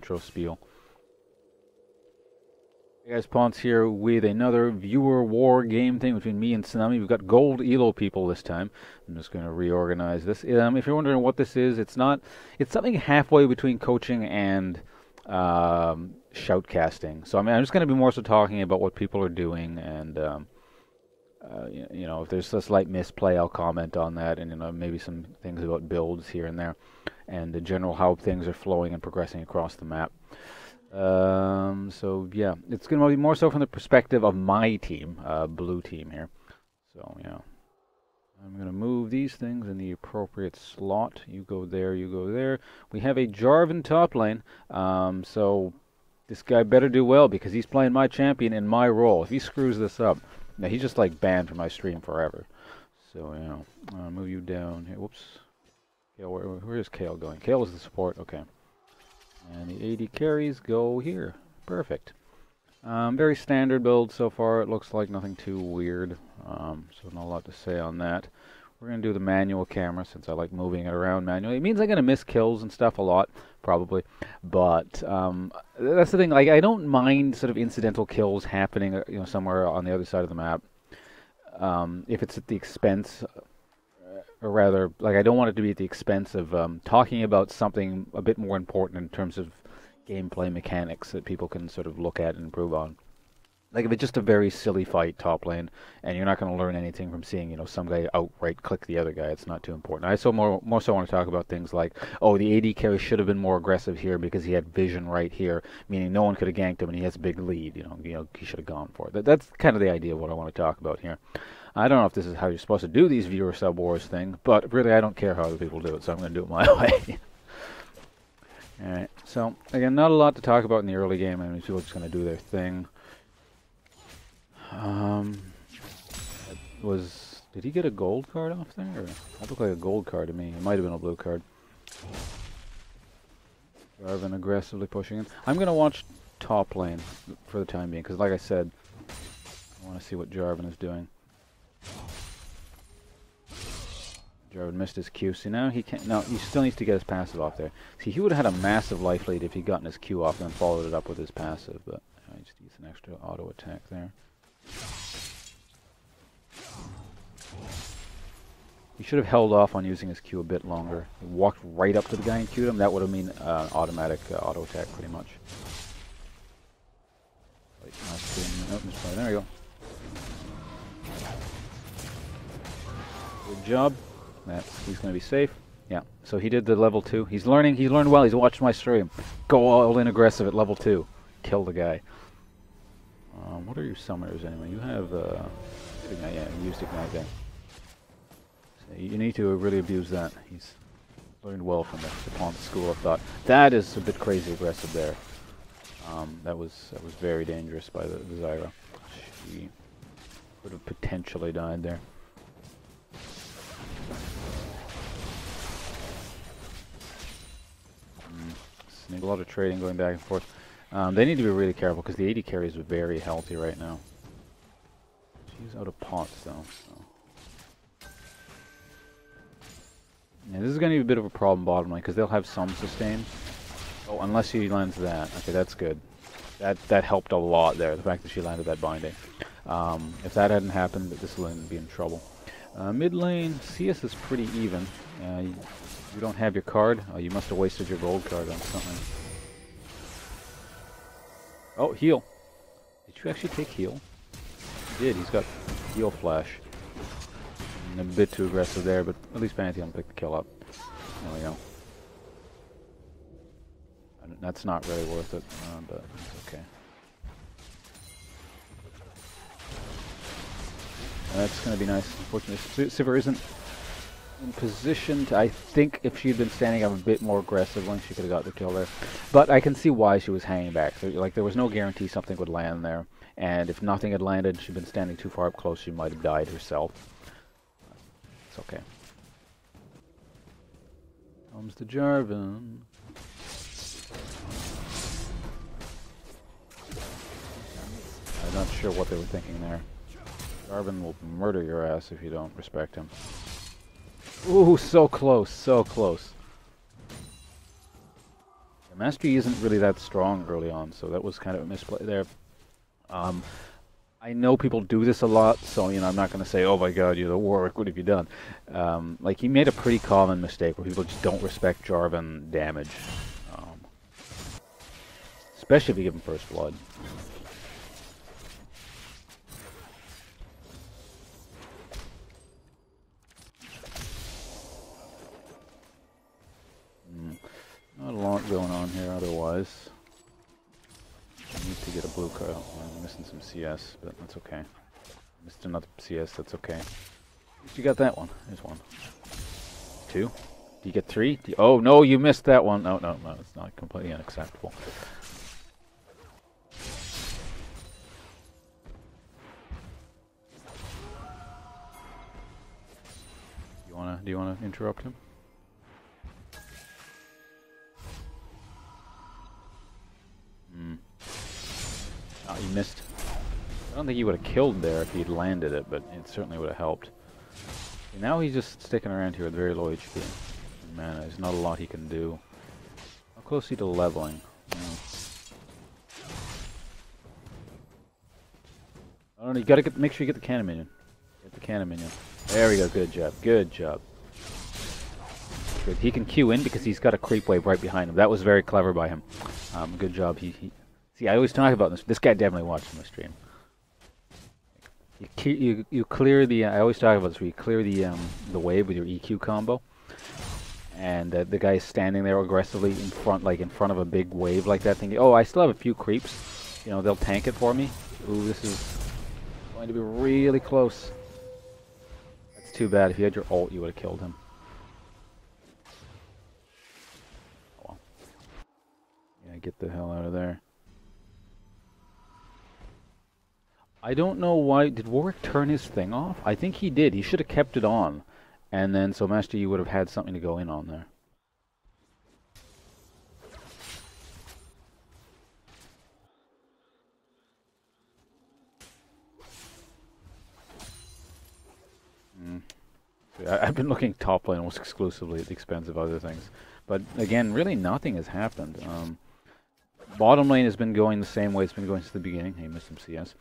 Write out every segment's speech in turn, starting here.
intro spiel. Hey guys, Pawnce here with another viewer war game thing between me and Tsunami. We've got gold elo people this time. I'm just going to reorganize this. If you're wondering what this is, it's something halfway between coaching and shoutcasting. So I'm just going to be more so talking about what people are doing, and you know, if there's a slight misplay, I'll comment on that, and maybe some things about builds here and there, and in general how things are flowing and progressing across the map. So yeah, it's going to be more so from the perspective of my team, blue team here. So yeah, I'm going to move these things in the appropriate slot. You go there, you go there. We have a Jarvan top lane, so this guy better do well because he's playing my champion in my role. If he screws this up, now he's just like banned from my stream forever. So yeah, I'll move you down here. Whoops. Kale, where is Kale going? Kale is the support. Okay. And the AD carries go here. Perfect. Very standard build so far. It looks like nothing too weird. So not a lot to say on that. We're going to do the manual camera since I like moving it around manually. It means I'm going to miss kills and stuff a lot, probably. But that's the thing. Like, I don't mind sort of incidental kills happening, somewhere on the other side of the map. If it's at the expense, or rather, like, I don't want it to be at the expense of talking about something a bit more important in terms of gameplay mechanics that people can sort of look at and improve on. Like, if it's just a very silly fight top lane, and you're not going to learn anything from seeing, some guy outright click the other guy, it's not too important. I more so want to talk about things like, oh, the AD carry should have been more aggressive here because he had vision right here, meaning no one could have ganked him, and he has a big lead. He should have gone for it. That's kind of the idea of what I want to talk about here. I don't know if this is how you're supposed to do these viewer sub wars thing, but really I don't care how other people do it, so I'm going to do it my way. Alright, so again, not a lot to talk about in the early game. I mean, people are just going to do their thing. Did he get a gold card off there? Or, that looked like a gold card to me. It might have been a blue card. Jarvan aggressively pushing in. I'm going to watch top lane for the time being, because like I said, I want to see what Jarvan is doing. Jarvan missed his Q. See, now he can't. No, he still needs to get his passive off there. See, he would have had a massive life lead if he'd gotten his Q off and then followed it up with his passive, but he just needs an extra auto attack there. He should have held off on using his Q a bit longer. He walked right up to the guy and Q'd him. That would have mean automatic auto attack, pretty much. Wait, misplay. There we go. Good job. He's going to be safe. Yeah, so he did the level 2. He's learning. He learned well. He's watched my stream. Go all in aggressive at level 2. Kill the guy. What are your summoners anyway? You have Ignite. Yeah, you used Ignite there. So you need to really abuse that. He's learned well from the Pawnce school of thought. That is a bit crazy aggressive there. That was very dangerous by the Zyra. She could have potentially died there. A lot of trading going back and forth. They need to be really careful because the AD carry is very healthy right now. She's out of pots though. So. Yeah, this is going to be a bit of a problem bottom lane because they'll have some sustain. Oh, unless she lands that. Okay, that's good. That helped a lot there. The fact that she landed that binding. If that hadn't happened, this lane would be in trouble. Mid lane, CS is pretty even. You don't have your card? Oh, you must have wasted your gold card on something. Oh, heal. Did you actually take heal? He did. He's got heal flash. And a bit too aggressive there, but at least Pantheon picked the kill up. There we go. And that's not really worth it, but it's okay. That's going to be nice. Unfortunately, Sivir isn't in position to, I think if she had been standing up a bit more aggressive when she could have got the kill there. But I can see why she was hanging back. So, like, there was no guarantee something would land there. And if nothing had landed, she'd been standing too far up close, she might have died herself. It's okay. Comes the Jarvan. I'm not sure what they were thinking there. Jarvan will murder your ass if you don't respect him. Ooh, so close, so close. Mastery isn't really that strong early on, so that was kind of a misplay there. I know people do this a lot, so you know I'm not going to say, "Oh my God, you're the Warwick. What have you done?" Like he made a pretty common mistake where people just don't respect Jarvan damage, especially if you give him First Blood. Not a lot going on here otherwise. I need to get a blue card. Oh, I'm missing some CS, but that's okay. Missed another CS, that's okay. At least you got that one. There's one. 2. Do you get 3? Oh no, you missed that one. No, no, no, it's not completely unacceptable. Do you wanna interrupt him? Oh, you missed. I don't think he would have killed there if he'd landed it, but it certainly would have helped. Okay, now he's just sticking around here with very low HP. Man, there's not a lot he can do. How close is he to leveling? I don't know, you gotta make sure you get the cannon minion. Get the cannon minion. There we go, good job, good job. Good. He can queue in because he's got a creep wave right behind him. That was very clever by him. Good job. See, I always talk about this. This guy definitely watched my stream. You clear the. I always talk about this. Where you clear the wave with your EQ combo, and the guy's standing there aggressively in front of a big wave like that, thinking, "Oh, I still have a few creeps. You know, they'll tank it for me." Ooh, this is going to be really close. That's too bad. If you had your ult, you would have killed him. Get the hell out of there. I don't know why. Did Warwick turn his thing off? I think he did. He should have kept it on. And then, so Master, you would have had something to go in on there. I've been looking top lane almost exclusively at the expense of other things. But again, really nothing has happened. Bottom lane has been going the same way it's been going since the beginning. Hey, missed some CS.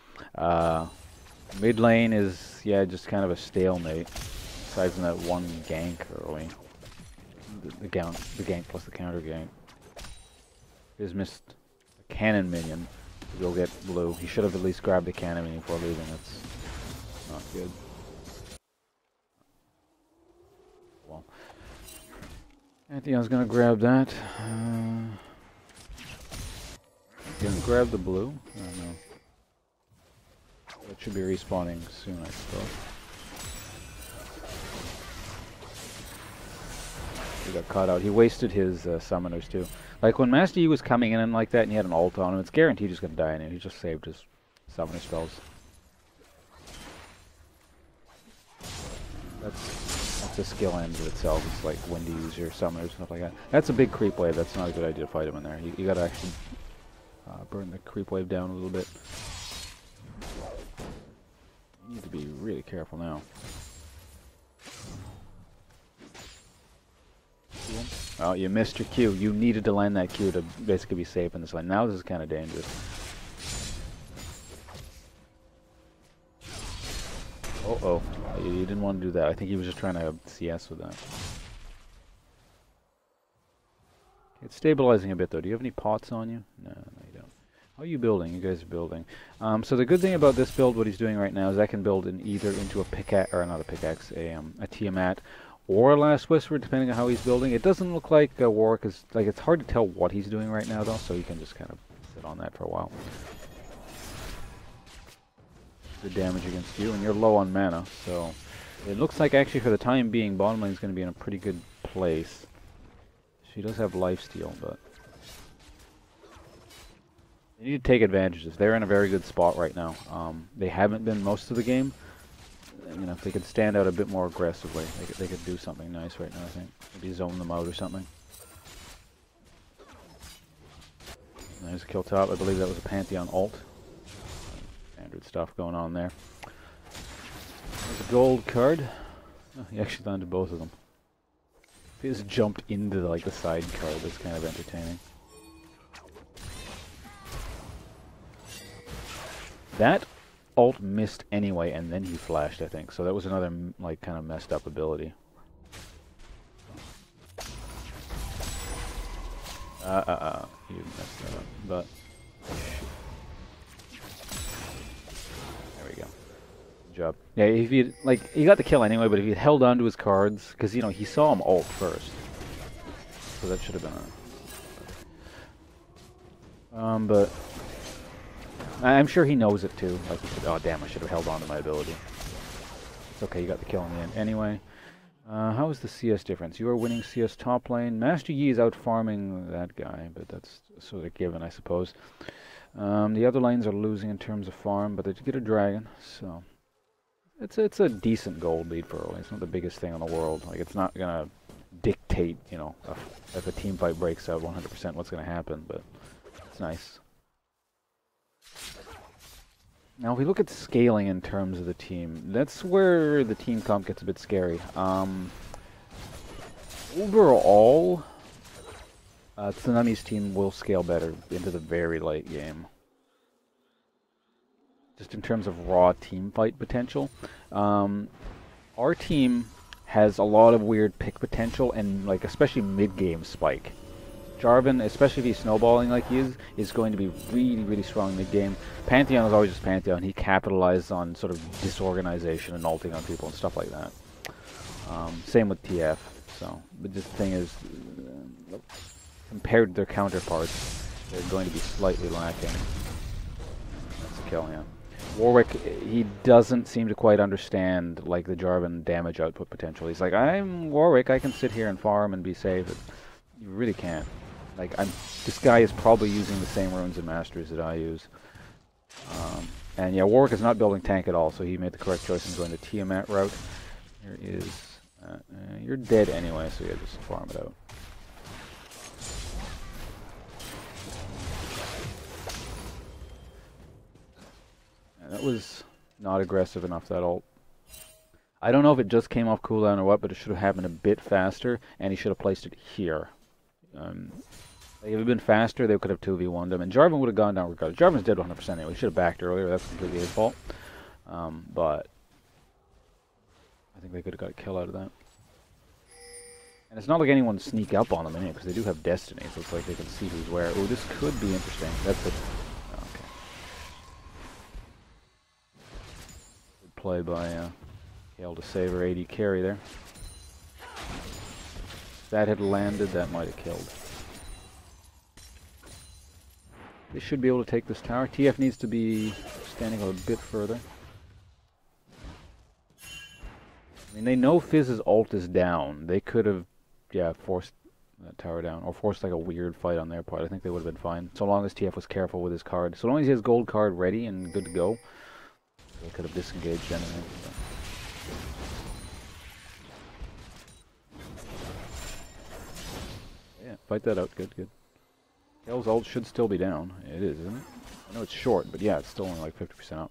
Mid lane is, yeah, just kind of a stalemate. Aside from that one gank early. The gank plus the counter gank. He's missed a cannon minion to go get blue. He should have at least grabbed the cannon minion before leaving. That's not good. Well, I think I was going to grab that. Gonna grab the blue. I don't know. That should be respawning soon, I suppose. He got caught out. He wasted his summoners too. Like when Master Yi was coming in like that and he had an ult on him, it's guaranteed he's gonna die in it. He just saved his summoner spells. That's a skill end to itself. It's like when to use your summoners and stuff like that. That's a big creep wave. That's not a good idea to fight him in there. You gotta actually burn the creep wave down a little bit. You need to be really careful now. Oh, you missed your Q. You needed to land that Q to basically be safe in this lane. Now this is kind of dangerous. Oh, you didn't want to do that. I think he was just trying to CS with that. It's stabilizing a bit though. Do you have any pots on you? No, you don't. How are you building? You guys are building. So the good thing about this build, what he's doing right now, is I can build either into a pickaxe, or not a pickaxe, a Tiamat, or a Last Whisper, depending on how he's building. It doesn't look like Warwick is, like, it's hard to tell what he's doing right now though, so you can just kind of sit on that for a while. Good damage against you, and you're low on mana, so it looks like actually for the time being, bottom lane is going to be in a pretty good place. She does have lifesteal, but they need to take advantage of this. They're in a very good spot right now. They haven't been most of the game. You know, if they could stand out a bit more aggressively, they could do something nice right now, I think. Maybe zone them out or something. There's a kill top. I believe that was a Pantheon ult. Standard stuff going on there. There's a gold card. Oh, he actually landed both of them. He just jumped into the side card. That's kind of entertaining. That ult missed anyway, and then he flashed, I think. So that was another, like, kind of messed up ability. He didn't mess that up, but... There we go. Good job. Yeah, if he like, he got the kill anyway, but if he held on to his cards, because, you know, he saw him ult first. So that should have been a... but... I'm sure he knows it too. Like, he said, oh damn, I should have held on to my ability. It's okay, you got the kill in the end. Anyway, how is the CS difference? You are winning CS top lane. Master Yi is out farming that guy, but that's sort of given, I suppose. The other lanes are losing in terms of farm, but they get a dragon, so... It's a decent gold lead for early. It's not the biggest thing in the world. Like, it's not gonna dictate, you know, if a team fight breaks out 100% what's gonna happen, but it's nice. Now, if we look at scaling in terms of the team, that's where the team comp gets a bit scary. Overall, Tsunami's team will scale better into the very late game. Just in terms of raw team fight potential. Our team has a lot of weird pick potential and, like, especially mid-game spike. Jarvan, especially if he's snowballing like he is going to be really, really strong mid-game. Pantheon is always just Pantheon. He capitalizes on sort of disorganization and ulting on people and stuff like that. Same with TF. So, but the thing is, compared to their counterparts, they're going to be slightly lacking. That's a kill, yeah. Warwick, he doesn't seem to quite understand, like, the Jarvan damage output potential. He's like, I'm Warwick, I can sit here and farm and be safe. But you really can't. Like, this guy is probably using the same runes and masters that I use. And yeah, Warwick is not building tank at all, so he made the correct choice in going the Tiamat route. Here is... you're dead anyway, so yeah, just farm it out. And that was not aggressive enough, that ult. I don't know if it just came off cooldown or what, but it should have happened a bit faster, and he should have placed it here. If it had been faster, they could have 2v1'd him, and Jarvan would have gone down regardless. Jarvan's dead 100% anyway. He should have backed earlier. That's completely his fault. But I think they could have got a kill out of that. And it's not like anyone sneak up on them anyway, because they do have Destiny, so it's like they can see who's where. Oh, this could be interesting. That's it. Oh, okay. Good play by Kale to save her AD carry there. If that had landed, that might have killed. They should be able to take this tower. TF needs to be standing a bit further. I mean, they know Fizz's ult is down. They could have, yeah, forced that tower down. Or forced, like, a weird fight on their part. I think they would have been fine. So long as TF was careful with his card. So long as he has gold card ready and good to go, they could have disengaged anything. So. Yeah, fight that out. Good, good. Kale's ult should still be down. It is, isn't it? I know it's short, but yeah, it's still only like 50% up.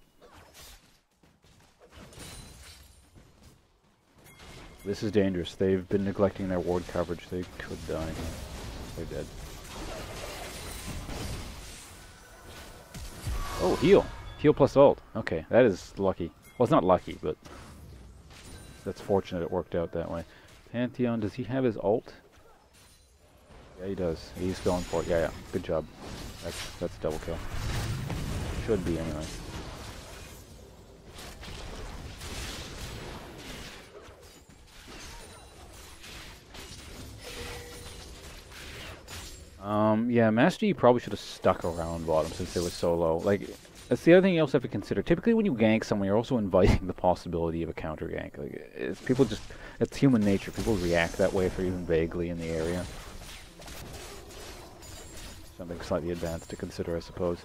This is dangerous. They've been neglecting their ward coverage. They could die. They're dead. Oh, heal. Heal plus ult. Okay, that is lucky. Well, it's not lucky, but that's fortunate it worked out that way. Pantheon, does he have his ult? Yeah, he does. He's going for it. Yeah, yeah. Good job. That's double kill. Should be anyway. Yeah, Master Yi probably should have stuck around bottom since it was so low. Like, that's the other thing you also have to consider. Typically when you gank someone, you're also inviting the possibility of a counter gank. Like, it's human nature. People react that way if they're even vaguely in the area. Something slightly advanced to consider, I suppose.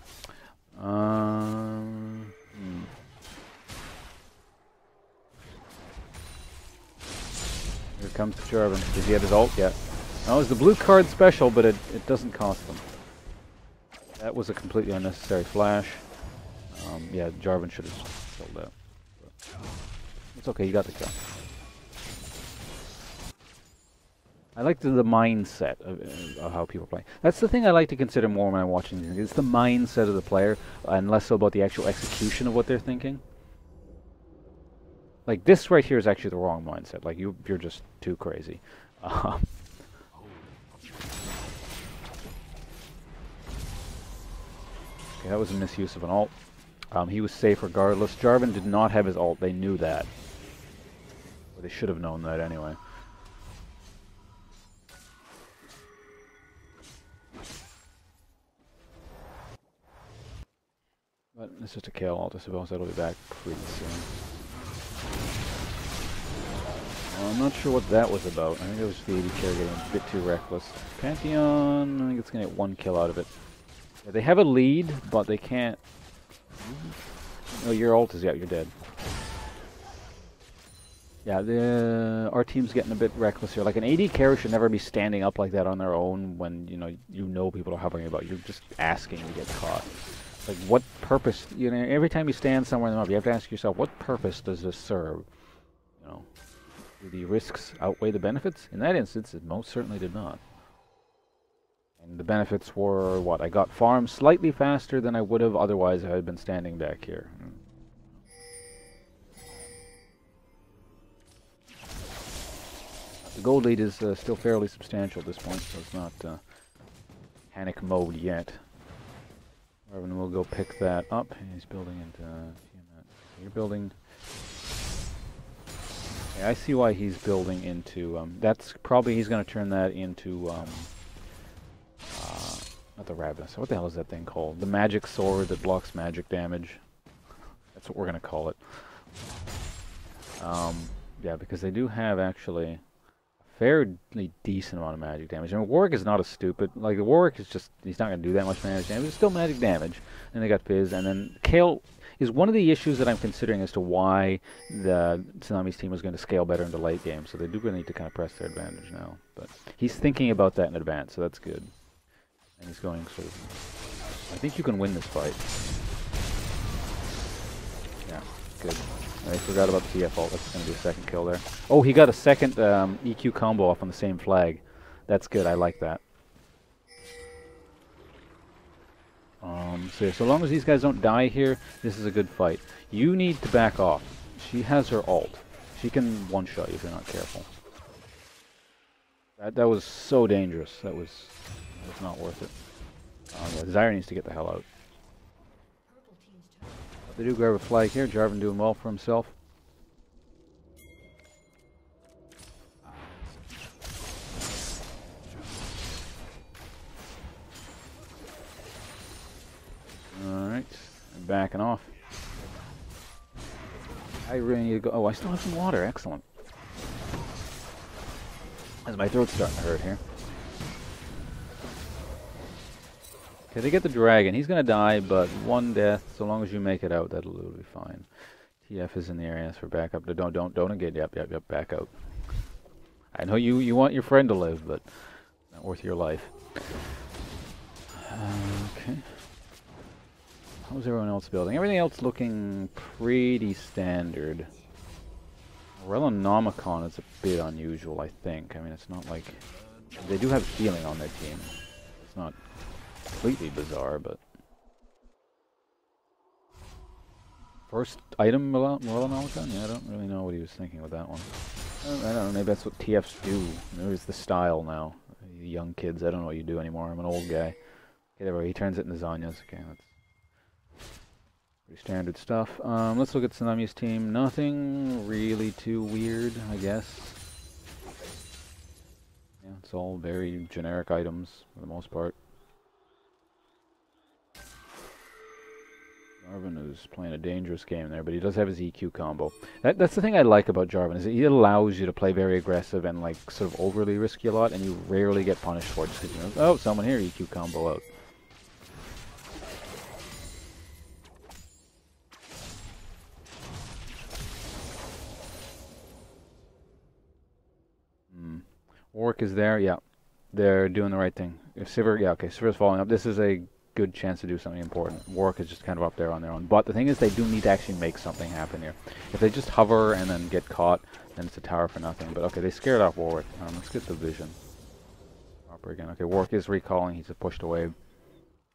Here comes the Jarvan. Does he have his ult? Yeah. No, it's the blue card special, but it doesn't cost them. That was a completely unnecessary flash. Yeah, Jarvan should have killed that. But it's okay, you got the kill. I like the mindset of how people play. That's the thing I like to consider more when I'm watching these. It's the mindset of the player, and less so about the actual execution of what they're thinking. Like this right here is actually the wrong mindset. Like you're just too crazy. Okay, that was a misuse of an ult. He was safe regardless. Jarvan did not have his ult. They knew that. Or they should have known that anyway. But it's just a Kayle ult, I suppose. That'll be back pretty soon. Well, I'm not sure what that was about. I think it was the AD carry getting a bit too reckless. Pantheon, I think it's going to get 1 kill out of it. Yeah, they have a lead, but they can't... Oh, your ult is out, you're dead. Yeah, our team's getting a bit reckless here. Like, an AD carry should never be standing up like that on their own when, you know people are hovering about. You're just asking to get caught. Like, what purpose... every time you stand somewhere in the map, you have to ask yourself, what purpose does this serve? Do the risks outweigh the benefits? In that instance, it most certainly did not. And the benefits were, what? I got farmed slightly faster than I would have otherwise if I had been standing back here. The gold lead is still fairly substantial at this point, so it's not panic mode yet. Marvin will go pick that up. He's building into... You're building... Yeah, I see why he's building into, that's probably, he's going to turn that into, not the rabbit, what the hell is that thing called? The magic sword that blocks magic damage. That's what we're going to call it. Yeah, because they do have, actually, a fairly decent amount of magic damage. I mean, Warwick is not as stupid, like, the Warwick is just, he's not going to do that much magic damage, it's still magic damage. And they got Fizz, and then Kayle is one of the issues that I'm considering as to why the Tsunami's team was going to scale better into late game. So they do need to kind of press their advantage now. But he's thinking about that in advance, so that's good. And he's going sort of... I think you can win this fight. Yeah, good. I forgot about the TF ult. That's going to be a second kill there. Oh, he got a second EQ combo off on the same flag. That's good. I like that. So long as these guys don't die here, this is a good fight. You need to back off. She has her ult. She can one-shot you if you're not careful. That was so dangerous. That was not worth it. Yeah, Zyra needs to get the hell out. But they do grab a flag here. Jarvan doing well for himself. Alright, I'm backing off. I really need to go. Oh, I still have some water. Excellent. As my throat's starting to hurt here. Okay, they get the dragon. He's going to die, but 1 death. So long as you make it out, that'll be fine. TF is in the area for backup. Don't engage. Yep, back out. I know you want your friend to live, but not worth your life. Okay. How's everyone else building? Everything else looking pretty standard. Rellenomicon is a bit unusual, I think. I mean, it's not like... They do have healing on their team. It's not completely bizarre, but... First item, Rellenomicon? Yeah, I don't really know what he was thinking with that one. I don't know, maybe that's what TFs do. Maybe it's the style now. You young kids, I don't know what you do anymore. I'm an old guy. Okay, there we go. He turns it into Zanya's. Okay, that's... pretty standard stuff. Let's look at Tsunami's team. Nothing really too weird, I guess. Yeah, it's all very generic items for the most part. Jarvan is playing a dangerous game there, but he does have his EQ combo. That's the thing I like about Jarvan, is that he allows you to play very aggressive and like sort of overly risky a lot, and you rarely get punished for it just because you know, oh, someone here, EQ combo out. Warwick is there, yeah. They're doing the right thing. If Sivir, yeah, okay, Sivir's falling up. This is a good chance to do something important. Warwick is just kind of up there on their own. But the thing is, they do need to actually make something happen here. If they just hover and then get caught, then it's a tower for nothing. But okay, they scared off Warwick. Let's get the vision. Proper again. Okay, Warwick is recalling. He's pushed away.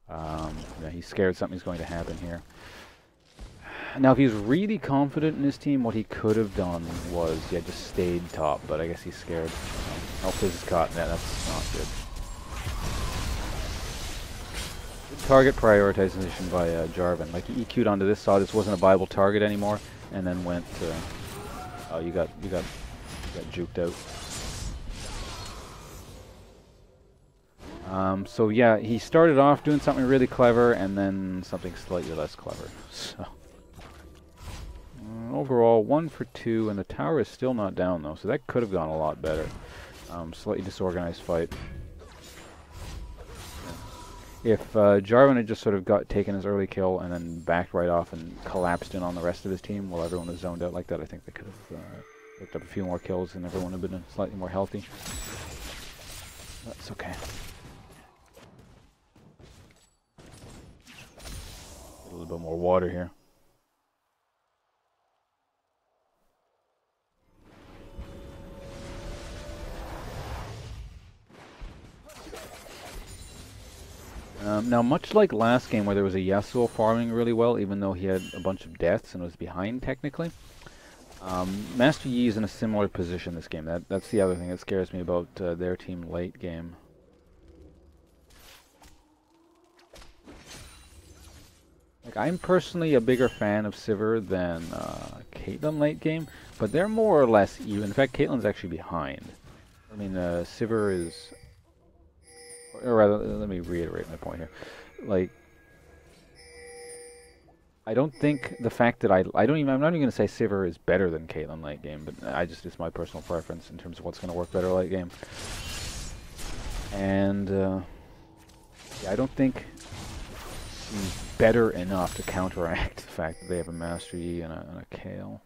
Yeah, he's scared something's going to happen here. Now, if he's really confident in his team, what he could have done was, yeah, just stayed top. But I guess he's scared. Oh, this is caught. Yeah, that's not good. Good target prioritization by Jarvan. Like, he EQ'd onto this, saw this wasn't a viable target anymore, and then went. Oh, you got juked out. So yeah, he started off doing something really clever, and then something slightly less clever. So overall, 1 for 2, and the tower is still not down though. So that could have gone a lot better. Slightly disorganized fight. If Jarvan had just sort of taken his early kill and then backed right off and collapsed in on the rest of his team while everyone was zoned out like that, I think they could have picked up a few more kills and everyone would have been slightly more healthy. That's okay. A little bit more water here. Now, much like last game where there was a Yasuo farming really well, even though he had a bunch of deaths and was behind technically, Master Yi is in a similar position this game. That's the other thing that scares me about their team late game. Like, I'm personally a bigger fan of Sivir than Caitlyn late game, but they're more or less even. In fact, Caitlyn's actually behind. I mean, Sivir is... Or rather, let me reiterate my point here. Like, I don't think the fact that I'm not even going to say Sivir is better than Caitlyn late game, but it's my personal preference in terms of what's going to work better late game. And yeah, I don't think he's better enough to counteract the fact that they have a Master Yi and a Kayle.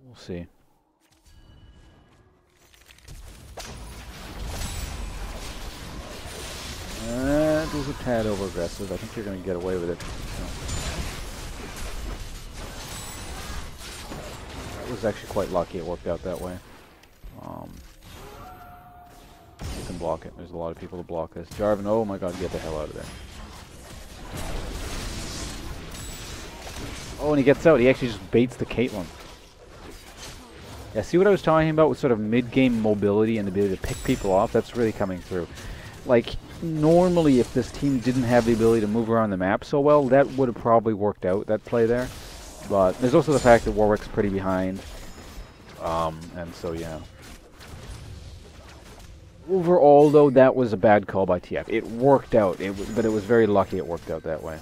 We'll see. That was a tad over-aggressive. I think you're going to get away with it. That was actually quite lucky it worked out that way. You can block it. There's a lot of people to block this. Jarvan, oh my god, get the hell out of there. Oh, and he gets out. He actually just baits the Caitlyn. Yeah, see what I was talking about with sort of mid-game mobility and the ability to pick people off? That's really coming through. Like, normally if this team didn't have the ability to move around the map so well, that would have probably worked out, that play there. But there's also the fact that Warwick's pretty behind. And so, yeah. Overall, though, that was a bad call by TF. It worked out, but it was very lucky it worked out that way.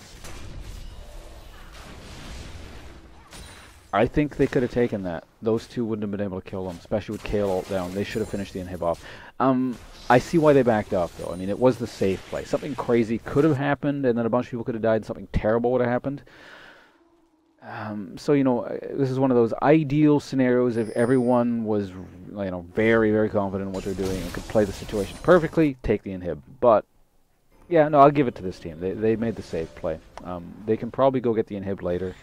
I think they could have taken that. Those two wouldn't have been able to kill them, especially with Kayle ult down. They should have finished the inhib off. I see why they backed off, though. I mean, it was the safe play. Something crazy could have happened, and then a bunch of people could have died. Something terrible would have happened. So, you know, this is one of those ideal scenarios if everyone was, you know, very, very confident in what they're doing and could play the situation perfectly, take the inhib. But, yeah, no, I'll give it to this team. They made the safe play. They can probably go get the inhib later.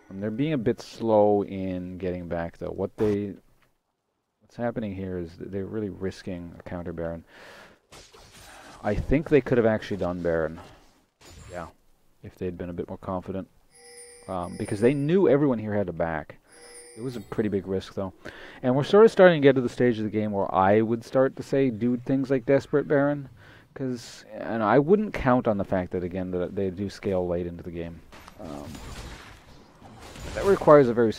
And they're being a bit slow in getting back, though. What's happening here is that they're really risking a counter Baron. I think they could have actually done Baron. Yeah. If they'd been a bit more confident. Because they knew everyone here had to back. It was a pretty big risk, though. And we're sort of starting to get to the stage of the game where I would start to say, do things like Desperate Baron. Because I wouldn't count on the fact that, again, that they do scale late into the game. That requires a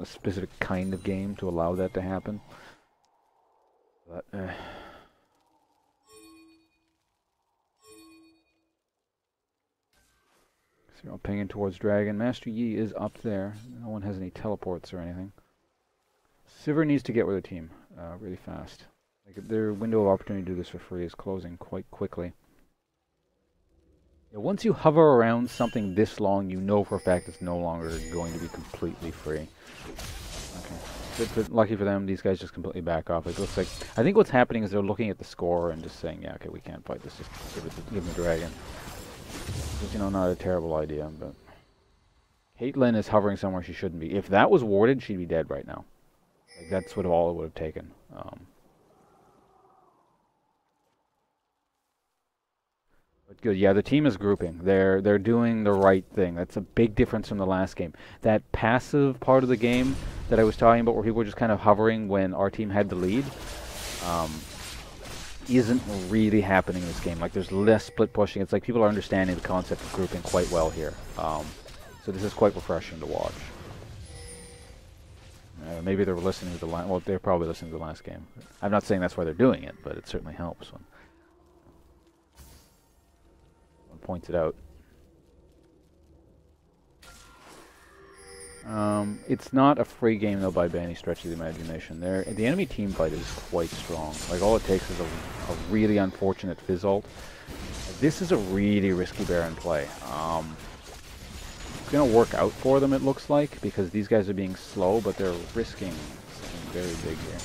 specific kind of game to allow that to happen. But, so I'm pinging towards Dragon. Master Yi is up there. No one has any teleports or anything. Sivir needs to get with their team really fast. Like, their window of opportunity to do this for free is closing quite quickly. Yeah, once you hover around something this long, you know for a fact it's no longer going to be completely free. Okay. But lucky for them, these guys just completely back off. It looks like, I think what's happening is they're looking at the score and just saying, yeah, okay, we can't fight this. Just give them the dragon. Which, you know, not a terrible idea, but Caitlyn is hovering somewhere she shouldn't be. If that was warded, she'd be dead right now. Like, that's what all it would have taken. But good, yeah, the team is grouping. They're doing the right thing. That's a big difference from the last game. That passive part of the game that I was talking about, where people were just kind of hovering when our team had the lead, isn't really happening in this game. Like, there's less split pushing. It's like people are understanding the concept of grouping quite well here. So this is quite refreshing to watch. Maybe they're listening to the last. Well, they're probably listening to the last game. I'm not saying that's why they're doing it, but it certainly helps when points it out. It's not a free game though by any stretch of the imagination. The enemy team fight is quite strong. Like, all it takes is a really unfortunate fizz ult. This is a really risky Baron play. It's gonna work out for them, it looks like, because these guys are being slow, but they're risking something very big here.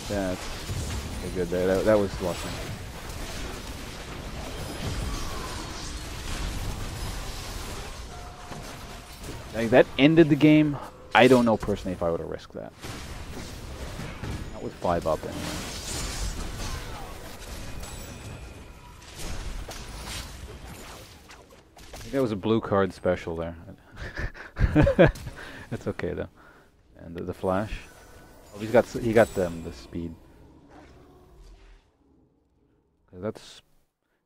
That's good there. That was lucky. Like, that ended the game. I don't know personally if I would have risked that. Not with 5 up anyway. I think that was a blue card special there. That's okay though. And the flash. Oh, he got the speed. That's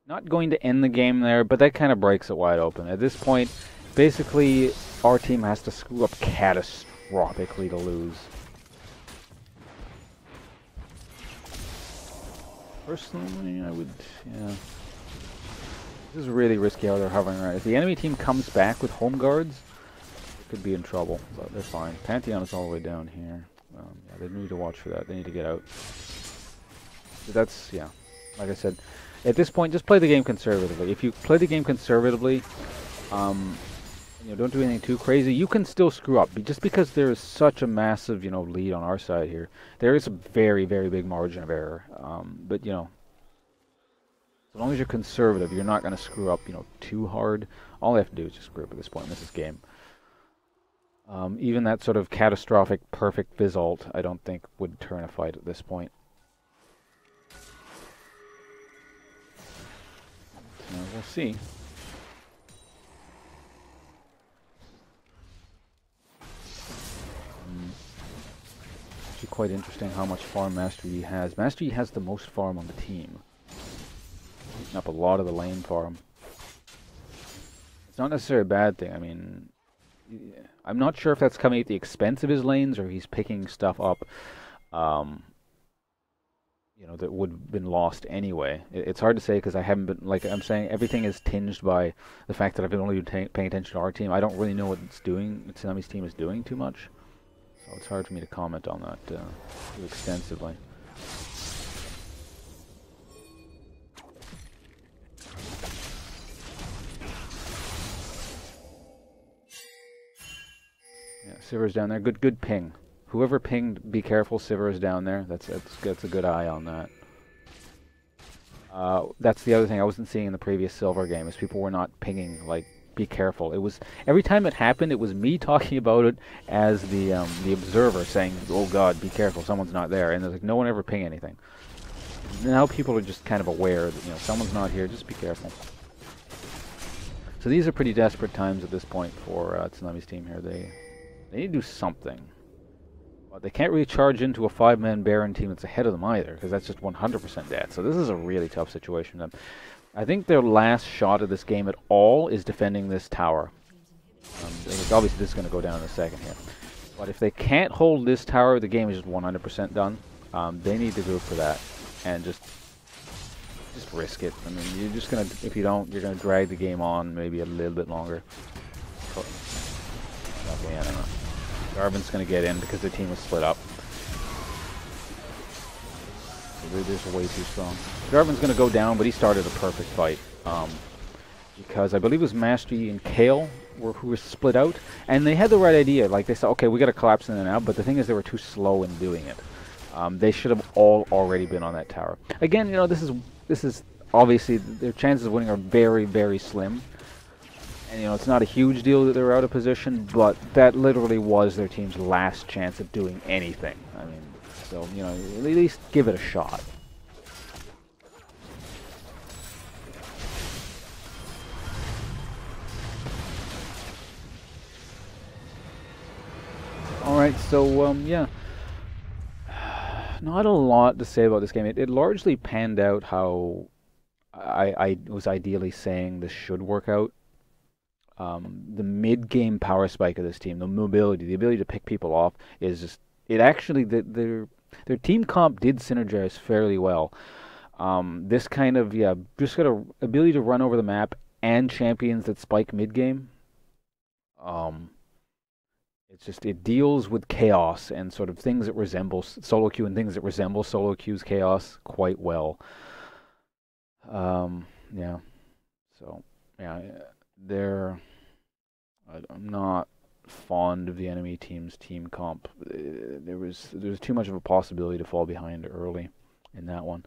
not going to end the game there, but that kind of breaks it wide open. At this point, basically, our team has to screw up catastrophically to lose. Personally, I would, yeah. This is really risky how they're hovering around. If the enemy team comes back with home guards, they could be in trouble, but they're fine. Pantheon is all the way down here. Yeah, they need to watch for that. They need to get out. But that's, yeah, like I said, at this point, just play the game conservatively. If you play the game conservatively, you know, don't do anything too crazy, you can still screw up. Just because there is such a massive, you know, lead on our side here, there is a very, very big margin of error. But, you know, as long as you're conservative, you're not going to screw up, you know, too hard. All they have to do is just screw up at this point. This is game. Even that sort of catastrophic, perfect fizz ult, I don't think would turn a fight at this point. So we'll see. Actually, quite interesting how much farm Master Yi has. Master Yi has the most farm on the team. Eating up a lot of the lane farm. It's not necessarily a bad thing. I mean, I'm not sure if that's coming at the expense of his lanes or he's picking stuff up, you know, that would have been lost anyway. It's hard to say because I haven't been, like I'm saying, everything is tinged by the fact that I've been only paying attention to our team. I don't really know what it's doing, what Tsunami's team is doing too much. So it's hard for me to comment on that too extensively. Yeah, Sivir's down there. Good ping. Whoever pinged, be careful. Sivir's down there. That's a good eye on that. That's the other thing I wasn't seeing in the previous Silver game, is people were not pinging, like, be careful. It was, every time it happened, it was me talking about it as the observer saying, oh god, be careful, someone's not there. And there's like, no one ever ping anything. Now people are just kind of aware that, you know, someone's not here, just be careful. So these are pretty desperate times at this point for Tsunami's team here. They need to do something. But they can't really charge into a 5-man Baron team that's ahead of them either, because that's just 100% dead. So this is a really tough situation for them. I think their last shot of this game at all is defending this tower. Obviously this is going to go down in a second here. But if they can't hold this tower, the game is just 100% done. They need to go for that and just risk it. I mean, you're just going to, if you don't, you're going to drag the game on maybe a little bit longer. Okay, I don't know. Garvin's going to get in because their team was split up. They're just way too strong. Garvin's going to go down, but he started a perfect fight. Because I believe it was Master Yi and Kale who were split out, and they had the right idea. Like they said, okay, we got to collapse in and out, but the thing is, they were too slow in doing it. They should have all already been on that tower. Again, you know, this is obviously their chances of winning are very, very slim. And you know, it's not a huge deal that they're out of position, but that literally was their team's last chance at doing anything. I mean, so you know, at least give it a shot. Alright, so, yeah. Not a lot to say about this game. It largely panned out how I was ideally saying this should work out. The mid-game power spike of this team, the mobility, the ability to pick people off, is just... It actually... Their team comp did synergize fairly well. This kind of, yeah, just got a ability to run over the map and champions that spike mid-game. It's just, it deals with chaos and sort of things that resemble solo queue and things that resemble solo queue's chaos quite well. Yeah. So, yeah, I'm not fond of the enemy team's team comp. There was too much of a possibility to fall behind early in that one.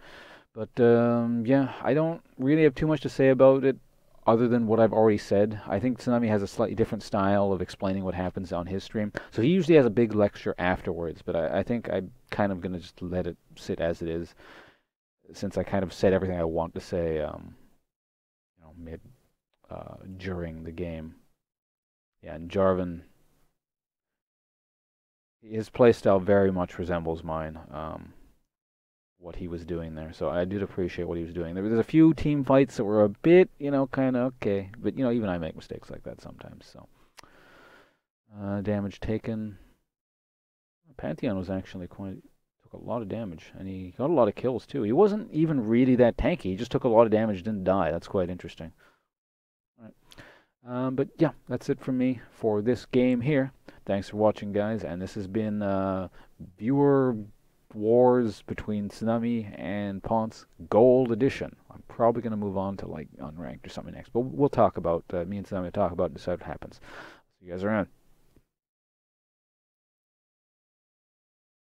But, yeah, I don't really have too much to say about it, other than what I've already said. I think Tsunami has a slightly different style of explaining what happens on his stream. So he usually has a big lecture afterwards, but I think I'm kind of going to just let it sit as it is, since I kind of said everything I want to say, you know, during the game. Yeah, and Jarvan, his playstyle very much resembles mine. What he was doing there. So I did appreciate what he was doing. There's a few team fights that were a bit, you know, kind of okay. But, you know, even I make mistakes like that sometimes. So damage taken. Pantheon was actually took a lot of damage. And he got a lot of kills, too. He wasn't even really that tanky. He just took a lot of damage, didn't die. That's quite interesting. All right. But, yeah, that's it from me for this game here. Thanks for watching, guys. And this has been viewer wars between Tsunami and Pawnce Gold Edition. I'm probably going to move on to like unranked or something next, but we'll talk about me and Tsunami will talk about it, decide what happens. See you guys around.